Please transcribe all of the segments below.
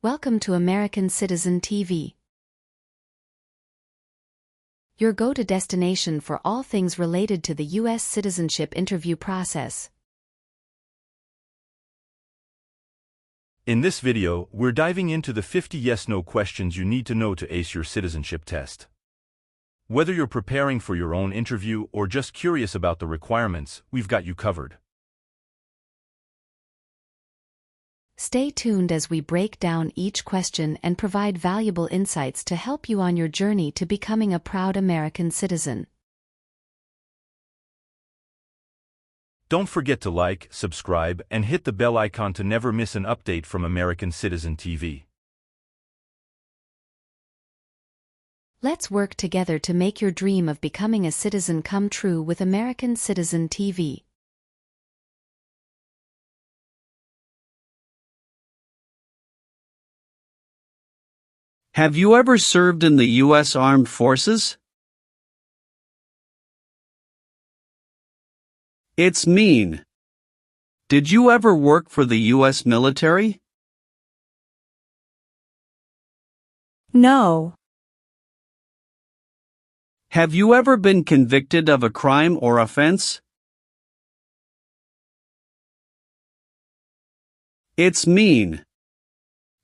Welcome to American Citizen TV, your go-to destination for all things related to the U.S. citizenship interview process. In this video, we're diving into the 50 yes-no questions you need to know to ace your citizenship test. Whether you're preparing for your own interview or just curious about the requirements, we've got you covered. Stay tuned as we break down each question and provide valuable insights to help you on your journey to becoming a proud American citizen. Don't forget to like, subscribe, and hit the bell icon to never miss an update from American Citizen TV. Let's work together to make your dream of becoming a citizen come true with American Citizen TV. Have you ever served in the U.S. Armed Forces? It's mean. Did you ever work for the U.S. military? No. Have you ever been convicted of a crime or offense? It's mean.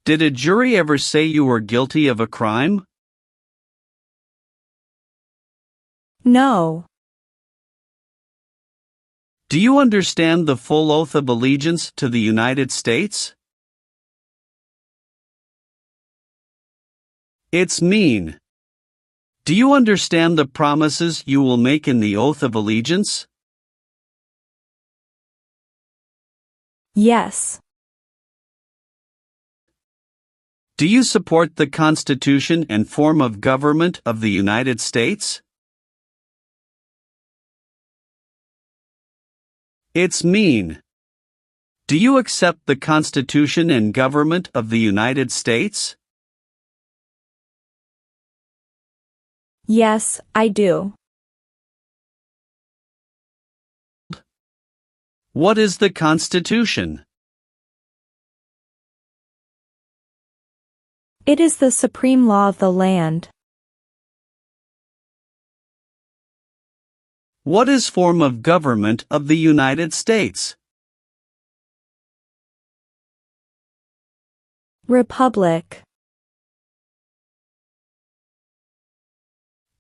Did a jury ever say you were guilty of a crime? No. Do you understand the full oath of allegiance to the United States? It's mean. Do you understand the promises you will make in the oath of allegiance? Yes. Do you support the Constitution and form of government of the United States? It's mean. Do you accept the Constitution and government of the United States? Yes, I do. What is the Constitution? It is the supreme law of the land. What is form of government of the United States? Republic.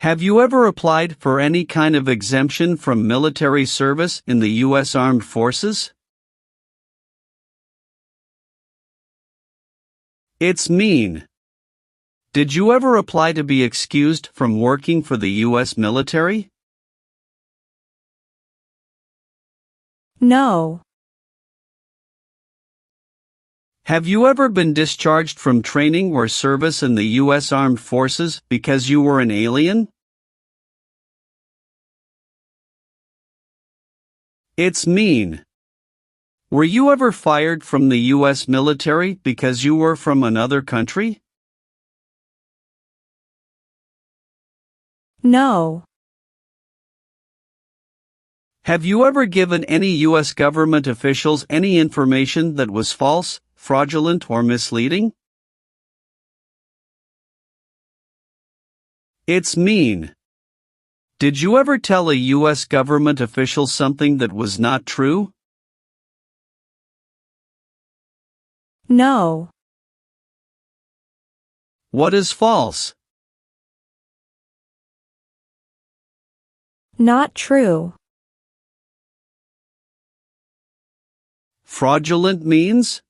Have you ever applied for any kind of exemption from military service in the U.S. Armed Forces? It's mean. Did you ever apply to be excused from working for the U.S. military? No. Have you ever been discharged from training or service in the U.S. Armed Forces because you were an alien? It's mean. Were you ever fired from the U.S. military because you were from another country? No. Have you ever given any U.S. government officials any information that was false, fraudulent, or misleading? It's mean. Did you ever tell a U.S. government official something that was not true? No. What is false? Not true. Fraudulent means?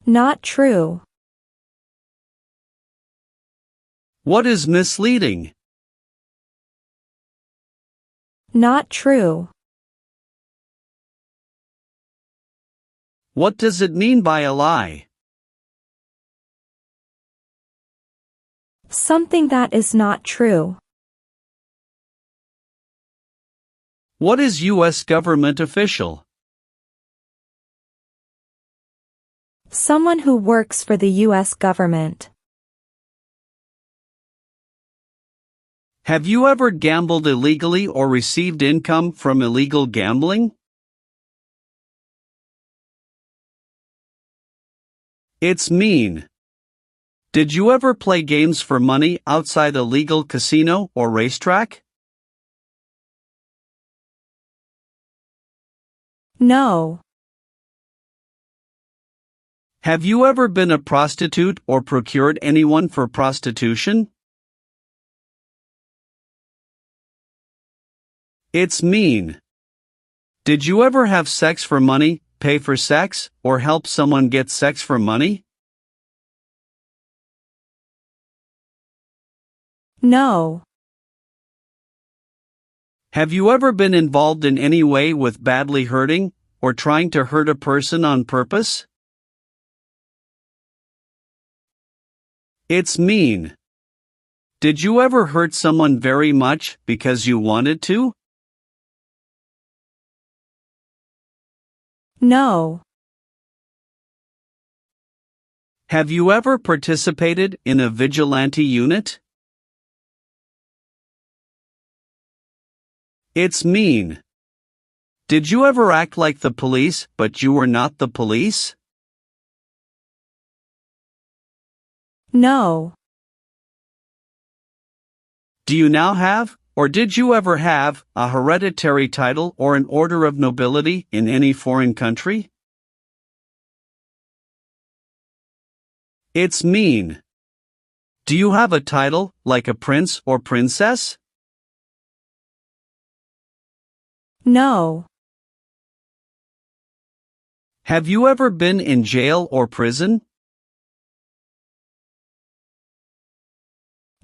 Not true. What is misleading? Not true. What does it mean by a lie? Something that is not true. What is U.S. government official? Someone who works for the U.S. government. Have you ever gambled illegally or received income from illegal gambling? It's mean. Did you ever play games for money outside a legal casino or racetrack? No. Have you ever been a prostitute or procured anyone for prostitution? It's mean. Did you ever have sex for money, pay for sex, or help someone get sex for money? No. Have you ever been involved in any way with badly hurting, or trying to hurt a person on purpose? It's mean. Did you ever hurt someone very much because you wanted to? No. Have you ever participated in a vigilante unit? It's mean. Did you ever act like the police but you were not the police? No. Do you now have, or did you ever have, a hereditary title or an order of nobility in any foreign country? It's mean. Do you have a title, like a prince or princess? No. Have you ever been in jail or prison?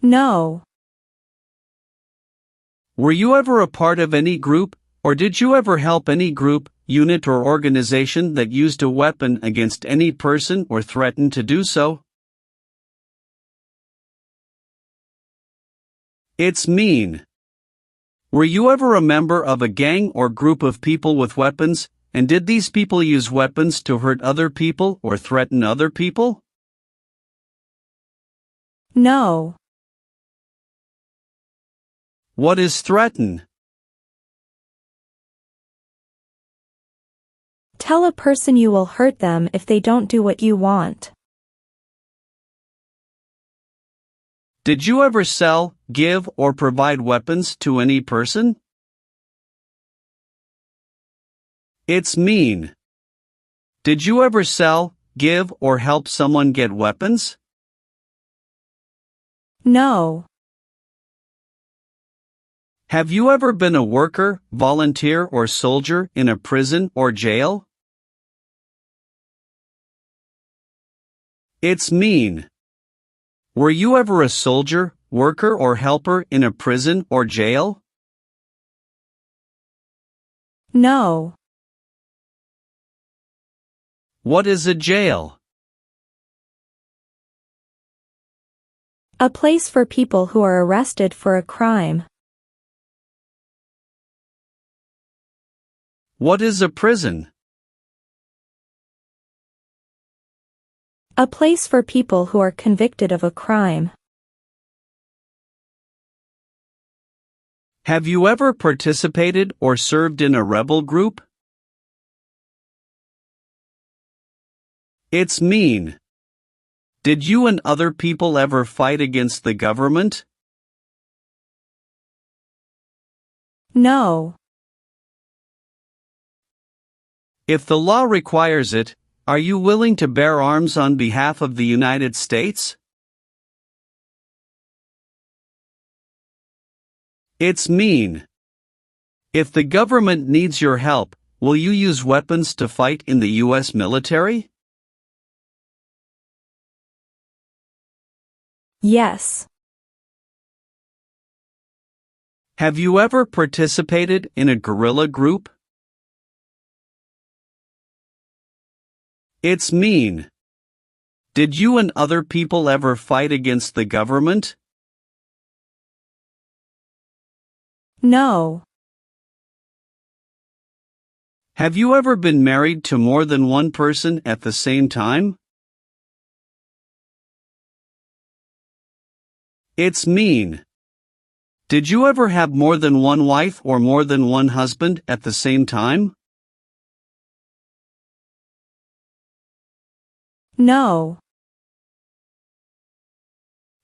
No. Were you ever a part of any group, or did you ever help any group, unit or organization that used a weapon against any person or threatened to do so? It's mean. Were you ever a member of a gang or group of people with weapons, and did these people use weapons to hurt other people or threaten other people? No. What is threaten? Tell a person you will hurt them if they don't do what you want. Did you ever sell, give, or provide weapons to any person? It's mean. Did you ever sell, give, or help someone get weapons? No. Have you ever been a worker, volunteer, or soldier in a prison or jail? It's mean. Were you ever a soldier, worker, or helper in a prison or jail? No. What is a jail? A place for people who are arrested for a crime. What is a prison? A place for people who are convicted of a crime. Have you ever participated or served in a rebel group? It's mean. Did you and other people ever fight against the government? No. If the law requires it, are you willing to bear arms on behalf of the United States? It's mean. If the government needs your help, will you use weapons to fight in the U.S. military? Yes. Have you ever participated in a guerrilla group? It's mean. Did you and other people ever fight against the government? No. Have you ever been married to more than one person at the same time? It's mean. Did you ever have more than one wife or more than one husband at the same time? No.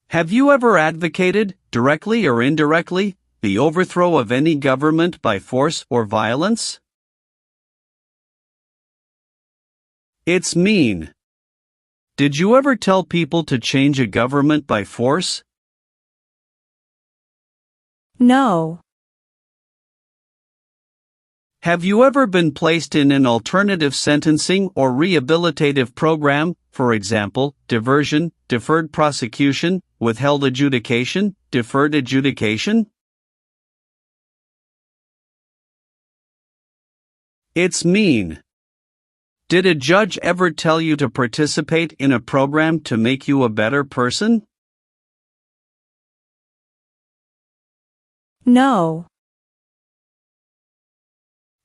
Have you ever advocated, directly or indirectly, the overthrow of any government by force or violence? It's mean. Did you ever tell people to change a government by force? No. Have you ever been placed in an alternative sentencing or rehabilitative program, for example, diversion, deferred prosecution, withheld adjudication, deferred adjudication? It's mean. Did a judge ever tell you to participate in a program to make you a better person? No.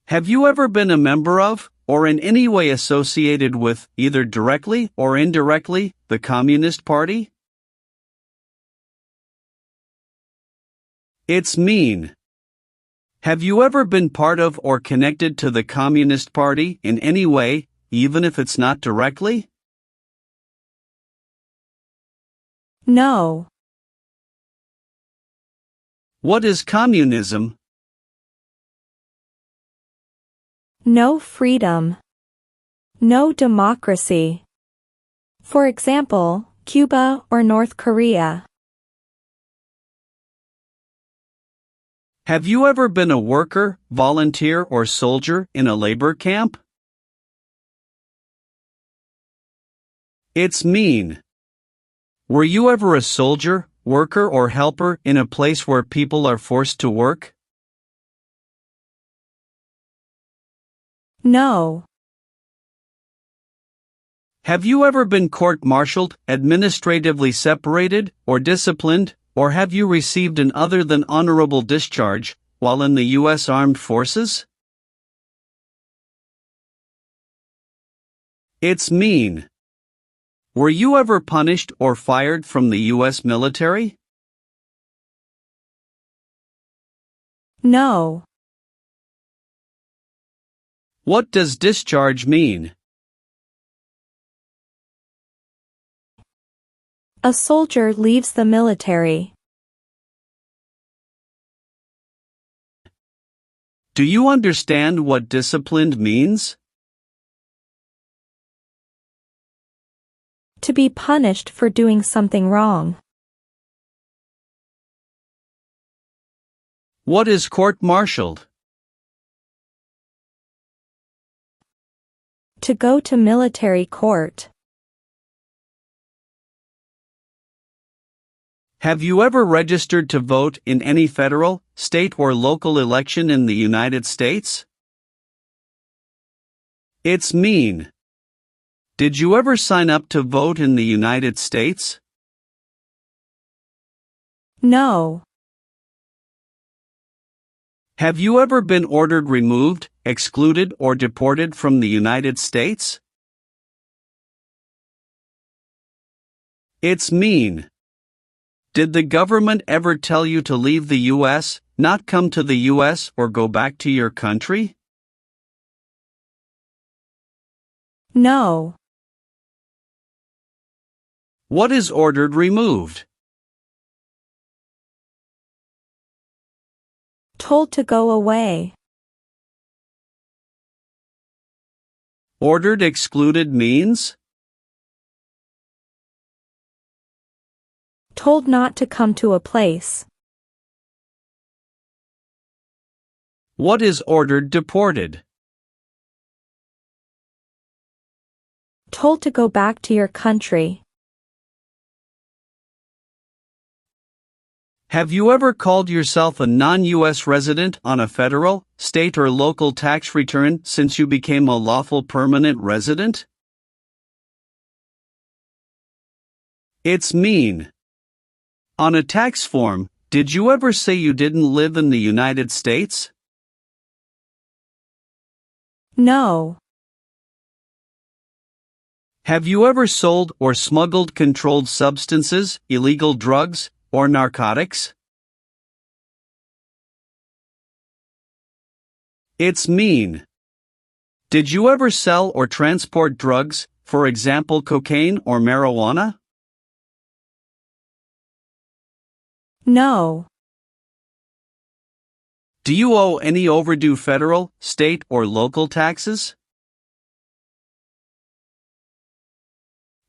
Have you ever been a member of, or in any way associated with, either directly or indirectly, the Communist Party? It's mean. Have you ever been part of or connected to the Communist Party in any way, even if it's not directly? No. What is communism? No freedom. No democracy. For example, Cuba or North Korea. Have you ever been a worker, volunteer, or soldier in a labor camp? It's mean. Were you ever a soldier, worker, or helper in a place where people are forced to work? No. Have you ever been court-martialed, administratively separated, or disciplined, or have you received an other than honorable discharge while in the U.S. Armed Forces? It's mean. Were you ever punished or fired from the U.S. military? No. What does discharge mean? A soldier leaves the military. Do you understand what disciplined means? To be punished for doing something wrong. What is court-martialed? To go to military court. Have you ever registered to vote in any federal, state, or local election in the United States? It's mean. Did you ever sign up to vote in the United States? No. Have you ever been ordered removed, excluded, or deported from the United States? It's mean. Did the government ever tell you to leave the U.S., not come to the U.S., or go back to your country? No. What is ordered removed? Told to go away. Ordered excluded means? Told not to come to a place. What is ordered deported? Told to go back to your country. Have you ever called yourself a non-U.S. resident on a federal, state, or local tax return since you became a lawful permanent resident? It's mean. On a tax form, did you ever say you didn't live in the United States? No. Have you ever sold or smuggled controlled substances, illegal drugs, or narcotics? It's mean. Did you ever sell or transport drugs, for example cocaine or marijuana? No. Do you owe any overdue federal, state, or local taxes?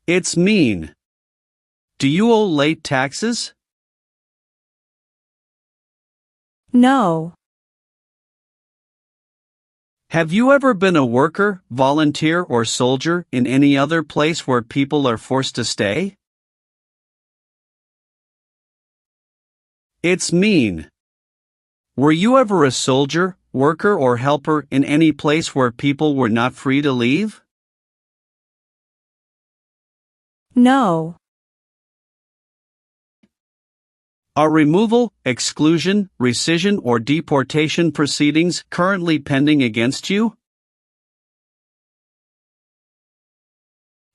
It's mean. Do you owe late taxes? No. Have you ever been a worker, volunteer, or soldier in any other place where people are forced to stay? It's mean. Were you ever a soldier, worker, or helper in any place where people were not free to leave? No. Are removal, exclusion, rescission, or deportation proceedings currently pending against you?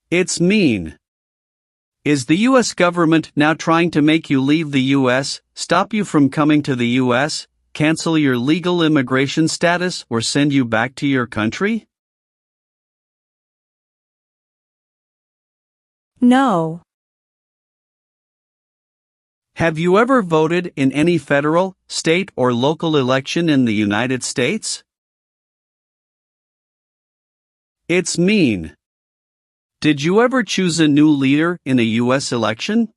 It's mean. Is the U.S. government now trying to make you leave the U.S., stop you from coming to the U.S., cancel your legal immigration status, or send you back to your country? No. Have you ever voted in any federal, state, or local election in the United States? It's mean. Did you ever choose a new leader in a U.S. election?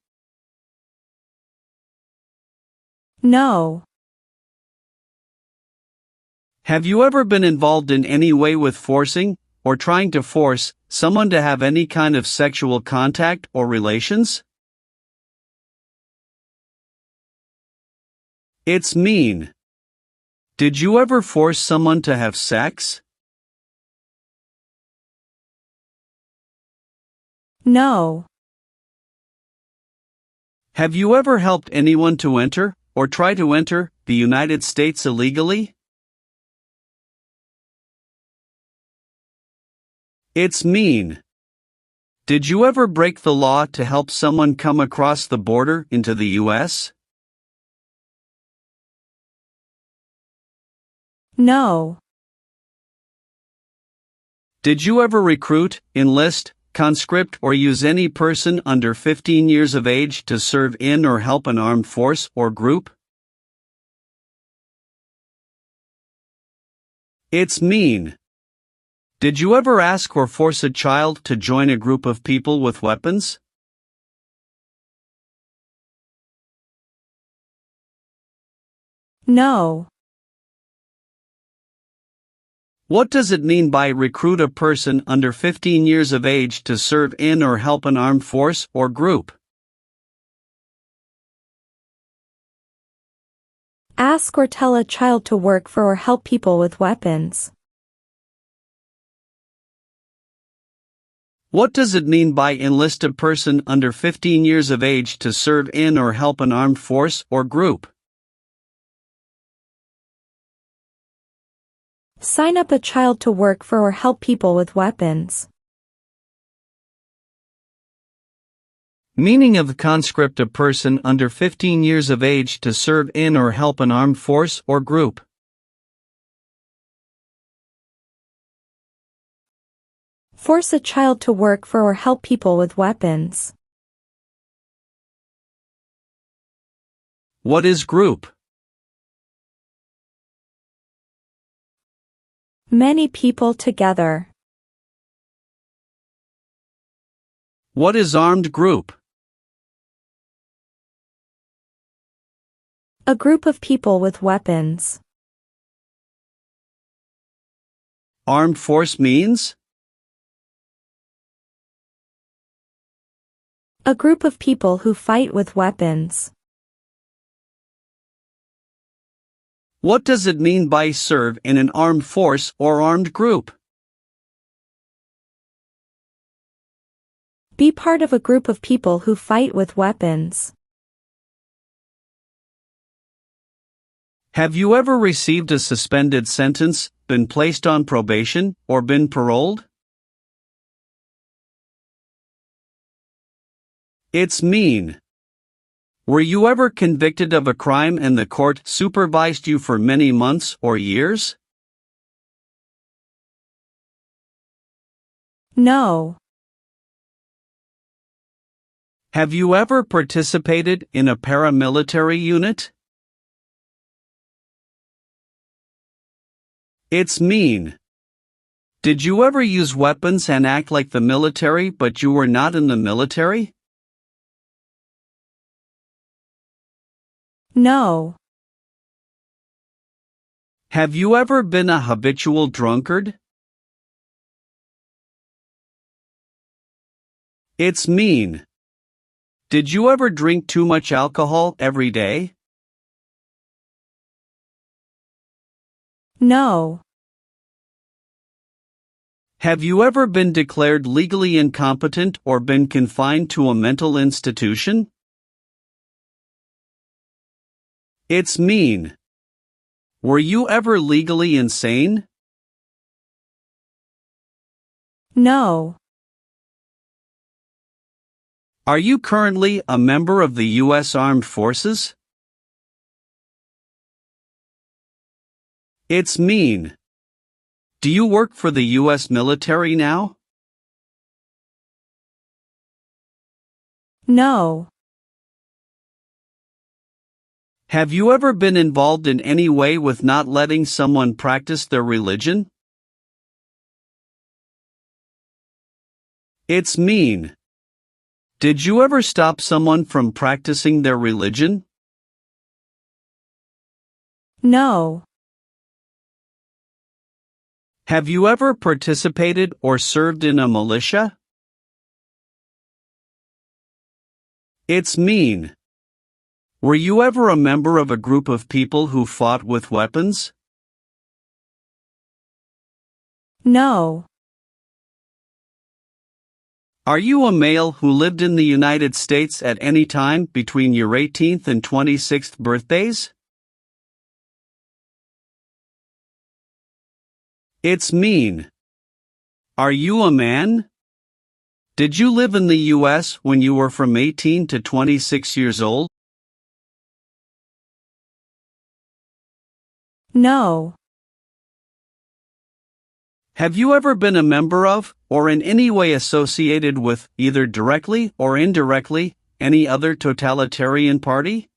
No. Have you ever been involved in any way with forcing, or trying to force, someone to have any kind of sexual contact or relations? It's mean. Did you ever force someone to have sex? No. Have you ever helped anyone to enter, or try to enter, the United States illegally? It's mean. Did you ever break the law to help someone come across the border into the U.S.? No. Did you ever recruit, enlist, conscript, or use any person under 15 years of age to serve in or help an armed force or group? It's mean. Did you ever ask or force a child to join a group of people with weapons? No. What does it mean by recruit a person under 15 years of age to serve in or help an armed force or group? Ask or tell a child to work for or help people with weapons. What does it mean by enlist a person under 15 years of age to serve in or help an armed force or group? Sign up a child to work for or help people with weapons. Meaning of the conscript: a person under 15 years of age to serve in or help an armed force or group. Force a child to work for or help people with weapons. What is group? Many people together. What is armed group? A group of people with weapons. Armed force means? A group of people who fight with weapons. What does it mean by serve in an armed force or armed group? Be part of a group of people who fight with weapons. Have you ever received a suspended sentence, been placed on probation, or been paroled? It's mean. Were you ever convicted of a crime and the court supervised you for many months or years? No. Have you ever participated in a paramilitary unit? It's mean. Did you ever use weapons and act like the military but you were not in the military? No. Have you ever been a habitual drunkard? It's mean. Did you ever drink too much alcohol every day? No. Have you ever been declared legally incompetent or been confined to a mental institution? It's mean. Were you ever legally insane? No. Are you currently a member of the U.S. Armed Forces? It's mean. Do you work for the U.S. military now? No. Have you ever been involved in any way with not letting someone practice their religion? It's mean. Did you ever stop someone from practicing their religion? No. Have you ever participated or served in a militia? It's mean. Were you ever a member of a group of people who fought with weapons? No. Are you a male who lived in the United States at any time between your 18th and 26th birthdays? It's mean. Are you a man? Did you live in the U.S. when you were from 18 to 26 years old? No. Have you ever been a member of, or in any way associated with, either directly or indirectly, any other totalitarian party?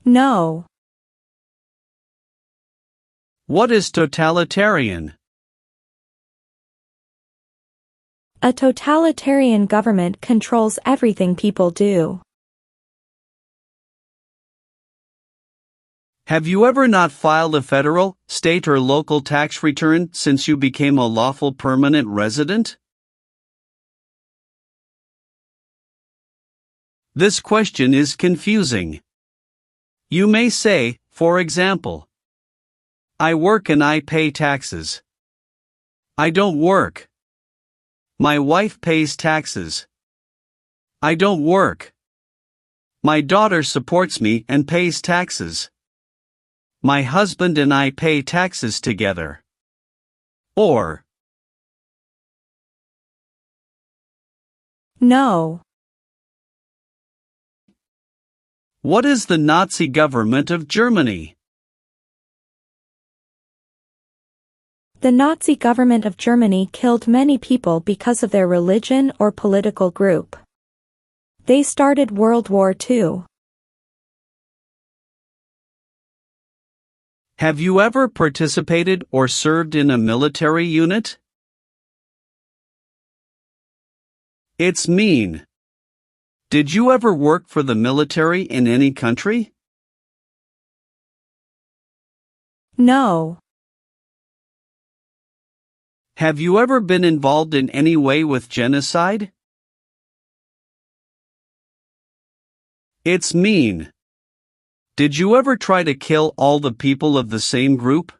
No. What is totalitarian? A totalitarian government controls everything people do. Have you ever not filed a federal, state or local tax return since you became a lawful permanent resident? This question is confusing. You may say, for example, I work and I pay taxes. I don't work. My wife pays taxes. I don't work. My daughter supports me and pays taxes. My husband and I pay taxes together. Or, No. what is the Nazi government of Germany? The Nazi government of Germany killed many people because of their religion or political group. They started World War II. Have you ever participated or served in a military unit? It's mean. Did you ever work for the military in any country? No. Have you ever been involved in any way with genocide? It's mean. Did you ever try to kill all the people of the same group?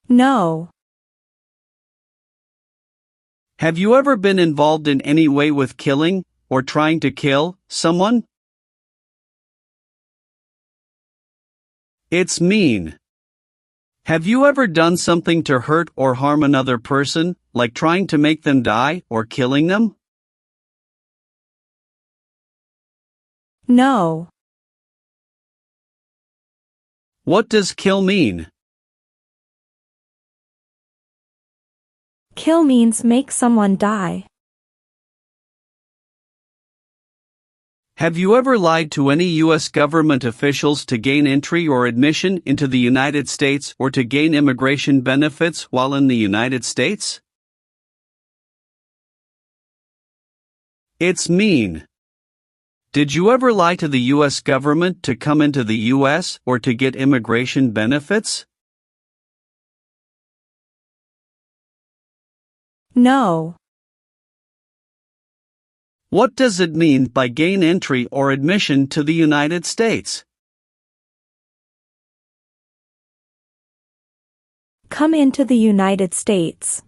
No. Have you ever been involved in any way with killing, or trying to kill, someone? It's mean. Have you ever done something to hurt or harm another person, like trying to make them die or killing them? No. What does kill mean? Kill means make someone die. Have you ever lied to any U.S. government officials to gain entry or admission into the United States or to gain immigration benefits while in the United States? It's mean. Did you ever lie to the U.S. government to come into the U.S. or to get immigration benefits? No. What does it mean by gain entry or admission to the United States? Come into the United States.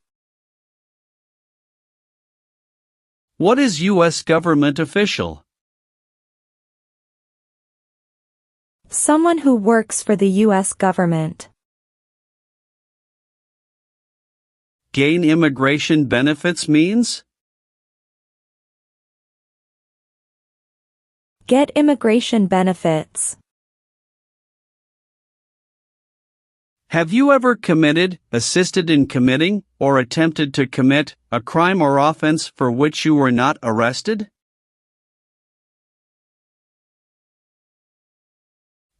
What is U.S. government official? Someone who works for the U.S. government. Gain immigration benefits means? Get immigration benefits. Have you ever committed, assisted in committing, or attempted to commit a crime or offense for which you were not arrested?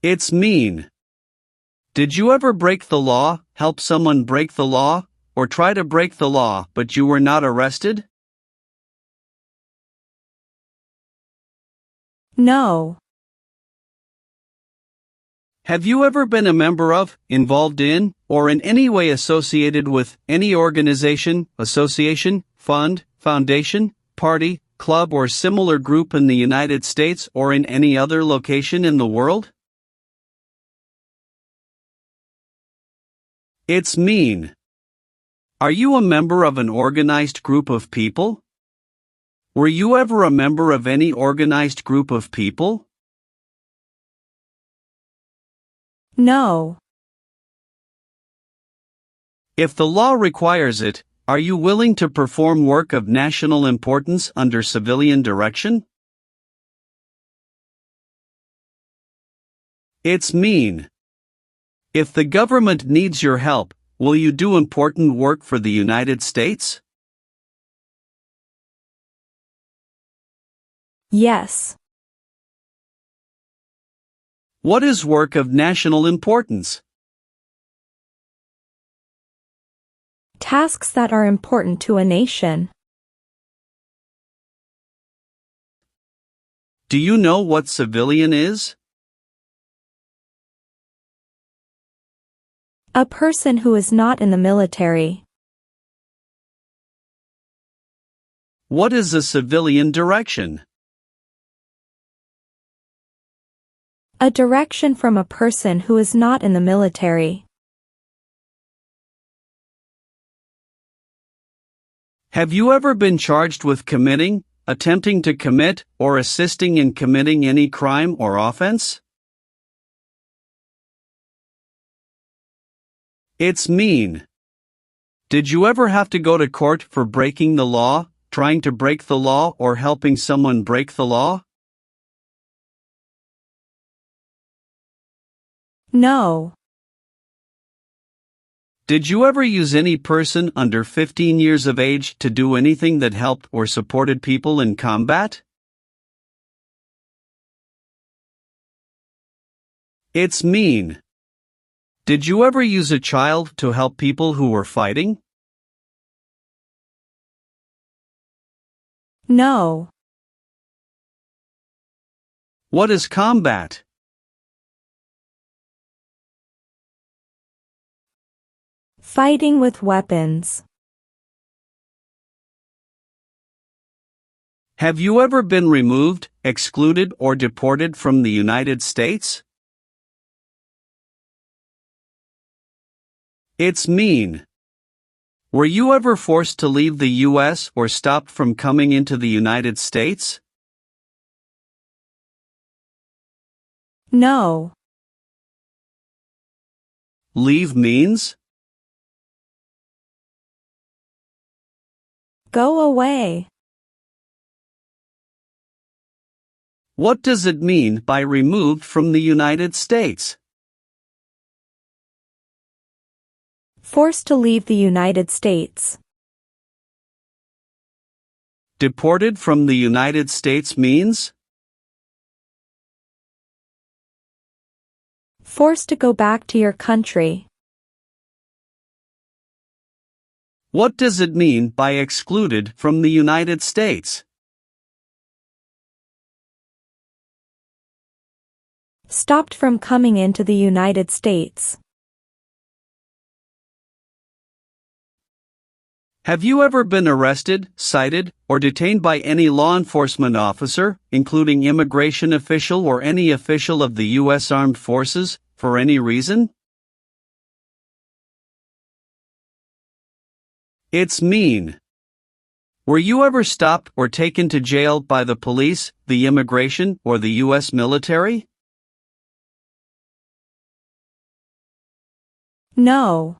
It's mean. Did you ever break the law, help someone break the law, or try to break the law but you were not arrested? No. Have you ever been a member of, involved in, or in any way associated with any organization, association, fund, foundation, party, club, or similar group in the United States or in any other location in the world? It's mean. Are you a member of an organized group of people? Were you ever a member of any organized group of people? No. If the law requires it, are you willing to perform work of national importance under civilian direction? It's mean. If the government needs your help, will you do important work for the United States? Yes. What is work of national importance? Tasks that are important to a nation. Do you know what civilian is? A person who is not in the military. What is a civilian direction? A direction from a person who is not in the military. Have you ever been charged with committing, attempting to commit, or assisting in committing any crime or offense? It's mean. Did you ever have to go to court for breaking the law, trying to break the law, or helping someone break the law? No. Did you ever use any person under 15 years of age to do anything that helped or supported people in combat? It's mean. Did you ever use a child to help people who were fighting? No. What is combat? Fighting with weapons. Have you ever been removed, excluded, or deported from the United States? It's mean. Were you ever forced to leave the U.S. or stopped from coming into the United States? No. Leave means? Go away. What does it mean by removed from the United States? Forced to leave the United States. Deported from the United States means? Forced to go back to your country. What does it mean by excluded from the United States? Stopped from coming into the United States. Have you ever been arrested, cited, or detained by any law enforcement officer, including immigration official or any official of the U.S. Armed Forces, for any reason? It's mean. Were you ever stopped or taken to jail by the police, the immigration, or the U.S. military? No.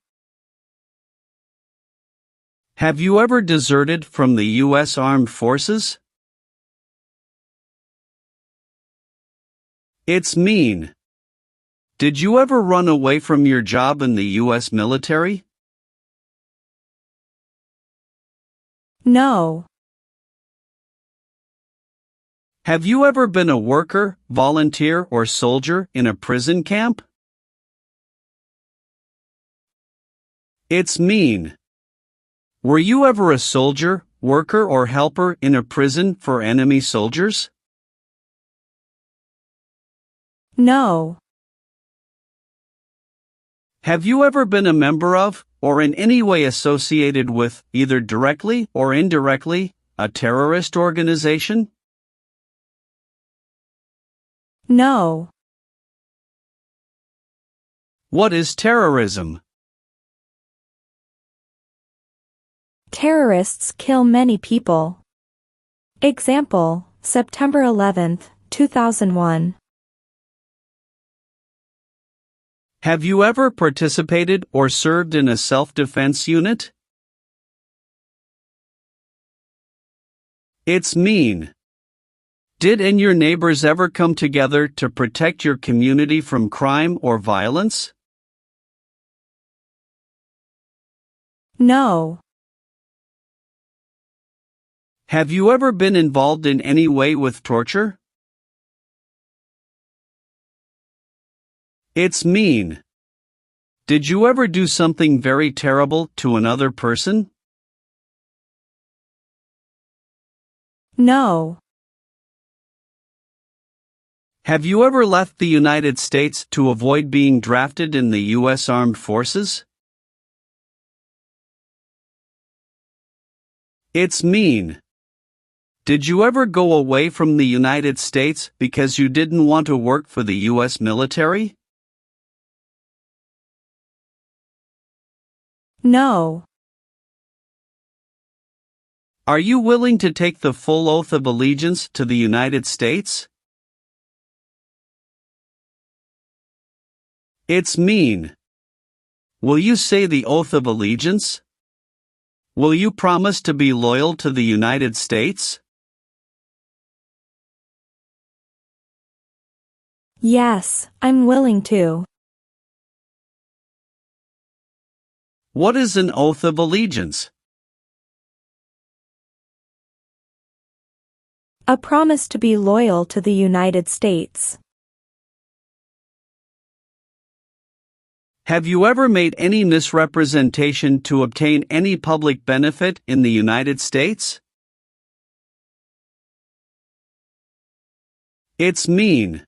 Have you ever deserted from the U.S. Armed Forces? It's mean. Did you ever run away from your job in the U.S. military? No. Have you ever been a worker, volunteer, or soldier in a prison camp? It's mean. Were you ever a soldier, worker, or helper in a prison for enemy soldiers? No. Have you ever been a member of, or in any way associated with, either directly or indirectly, a terrorist organization? No. What is terrorism? Terrorists kill many people. Example, September 11, 2001. Have you ever participated or served in a self-defense unit? It's mean. Did and your neighbors ever come together to protect your community from crime or violence? No. Have you ever been involved in any way with torture? It's mean. Did you ever do something very terrible to another person? No. Have you ever left the United States to avoid being drafted in the U.S. Armed Forces? It's mean. Did you ever go away from the United States because you didn't want to work for the U.S. military? No. Are you willing to take the full oath of allegiance to the United States? It's mean. Will you say the oath of allegiance? Will you promise to be loyal to the United States? Yes, I'm willing to. What is an oath of allegiance? A promise to be loyal to the United States. Have you ever made any misrepresentation to obtain any public benefit in the United States? It's mean.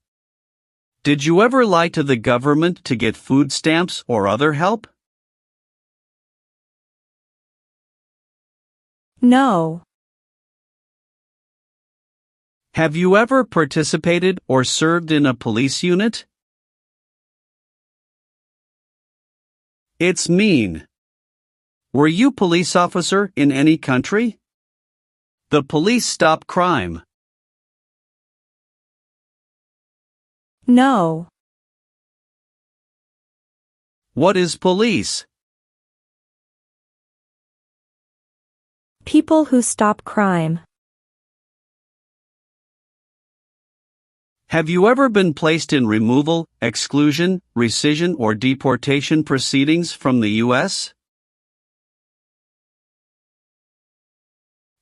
Did you ever lie to the government to get food stamps or other help? No. Have you ever participated or served in a police unit? It's mean. Were you police officer in any country? The police stop crime. No. What is police? People who stop crime. Have you ever been placed in removal, exclusion, rescission, or deportation proceedings from the U.S.?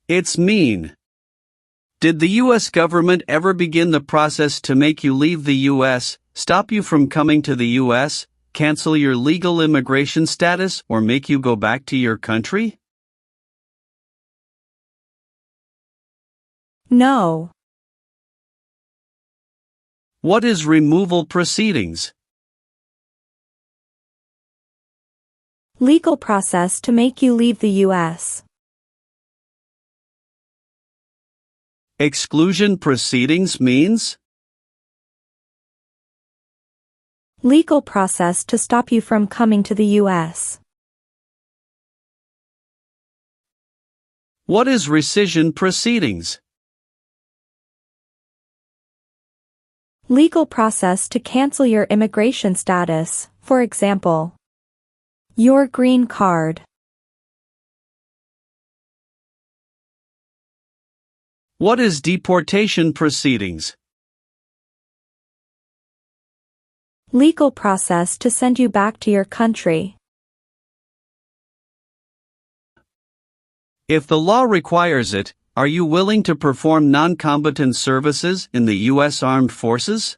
It's mean. Did the U.S. government ever begin the process to make you leave the U.S., stop you from coming to the U.S., cancel your legal immigration status, or make you go back to your country? No. What is removal proceedings? Legal process to make you leave the U.S. Exclusion proceedings means? Legal process to stop you from coming to the U.S. What is rescission proceedings? Legal process to cancel your immigration status, for example, your green card. What is deportation proceedings? Legal process to send you back to your country. If the law requires it, are you willing to perform non-combatant services in the U.S. Armed Forces?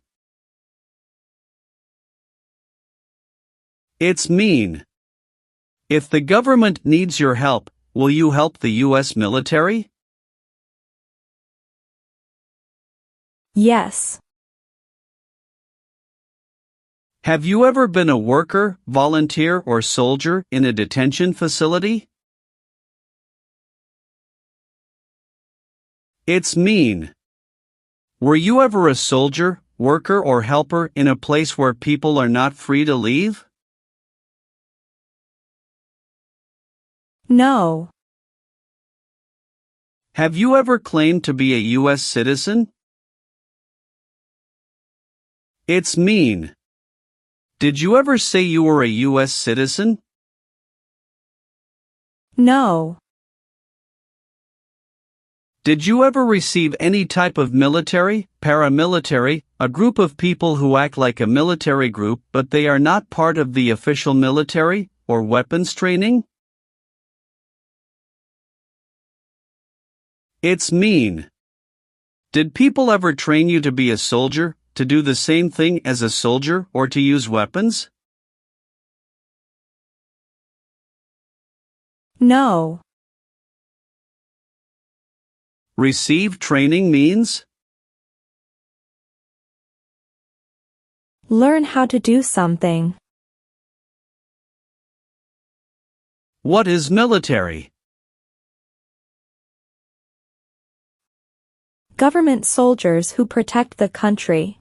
It's mean. If the government needs your help, will you help the U.S. military? Yes. Have you ever been a worker, volunteer, or soldier in a detention facility? It's mean. Were you ever a soldier, worker, or helper in a place where people are not free to leave? No. Have you ever claimed to be a U.S. citizen? It's mean. Did you ever say you were a U.S. citizen? No. Did you ever receive any type of military, paramilitary, a group of people who act like a military group but they are not part of the official military, or weapons training? It's mean. Did people ever train you to be a soldier, to do the same thing as a soldier, or to use weapons? No. Receive training means? Learn how to do something. What is military? Government soldiers who protect the country.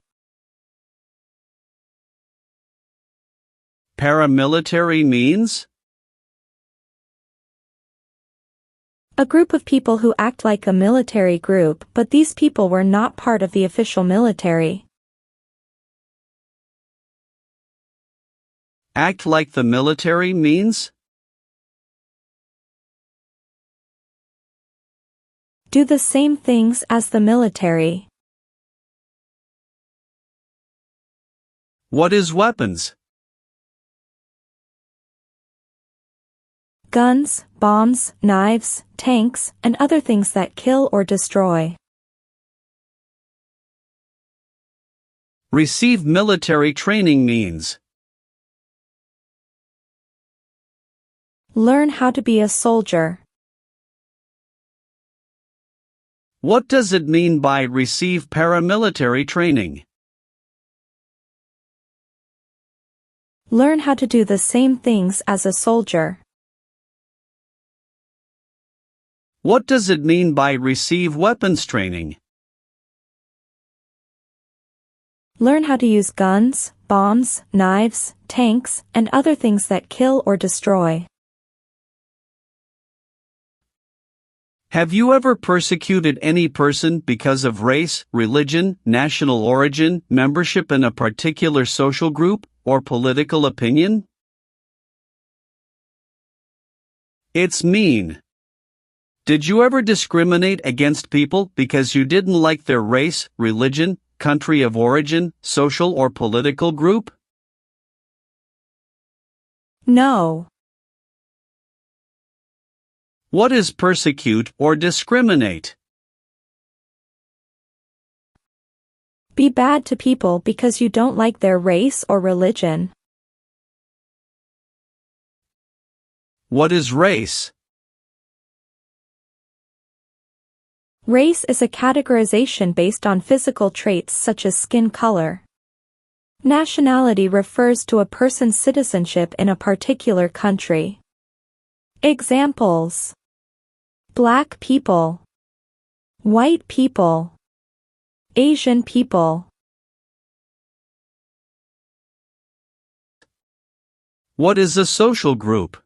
Paramilitary means? A group of people who act like a military group, but these people were not part of the official military. Act like the military means? Do the same things as the military. What is weapons? Guns, bombs, knives, tanks, and other things that kill or destroy. Receive military training means? Learn how to be a soldier. What does it mean by receive paramilitary training? Learn how to do the same things as a soldier. What does it mean by receive weapons training? Learn how to use guns, bombs, knives, tanks, and other things that kill or destroy. Have you ever persecuted any person because of race, religion, national origin, membership in a particular social group, or political opinion? It's mean. Did you ever discriminate against people because you didn't like their race, religion, country of origin, social or political group? No. What is persecute or discriminate? Be bad to people because you don't like their race or religion. What is race? Race is a categorization based on physical traits such as skin color. Nationality refers to a person's citizenship in a particular country. Examples: Black people, white people, Asian people. What is a social group?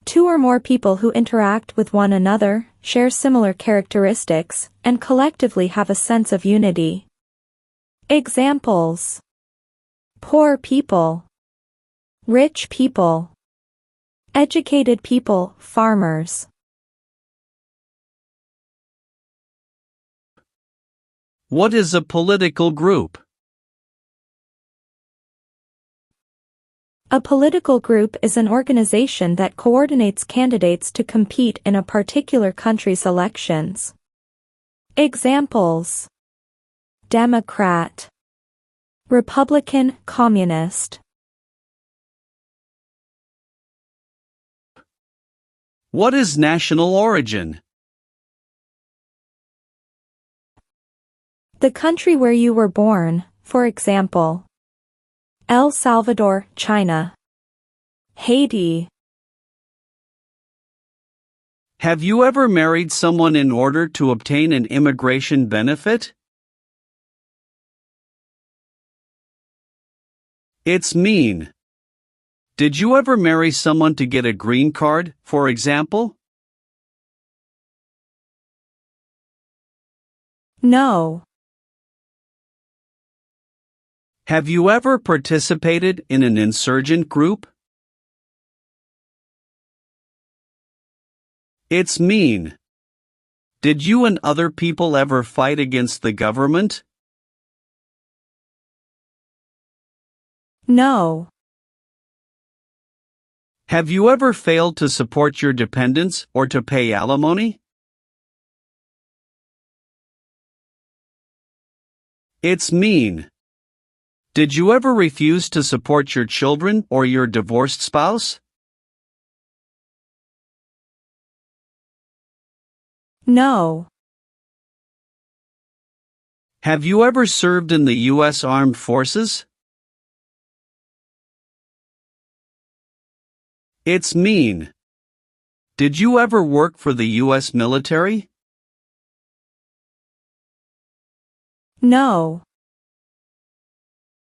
Two or more people who interact with one another, share similar characteristics, and collectively have a sense of unity. Examples: poor people, rich people, educated people, farmers. What is a political group? A political group is an organization that coordinates candidates to compete in a particular country's elections. Examples: Democrat, Republican, Communist. What is national origin? The country where you were born, for example, El Salvador, China. Haiti. Have you ever married someone in order to obtain an immigration benefit? It's mean. Did you ever marry someone to get a green card, for example? No. Have you ever participated in an insurgent group? It's mean. Did you and other people ever fight against the government? No. Have you ever failed to support your dependents or to pay alimony? It's mean. Did you ever refuse to support your children or your divorced spouse? No. Have you ever served in the U.S. Armed Forces? It's mean. Did you ever work for the U.S. military? No.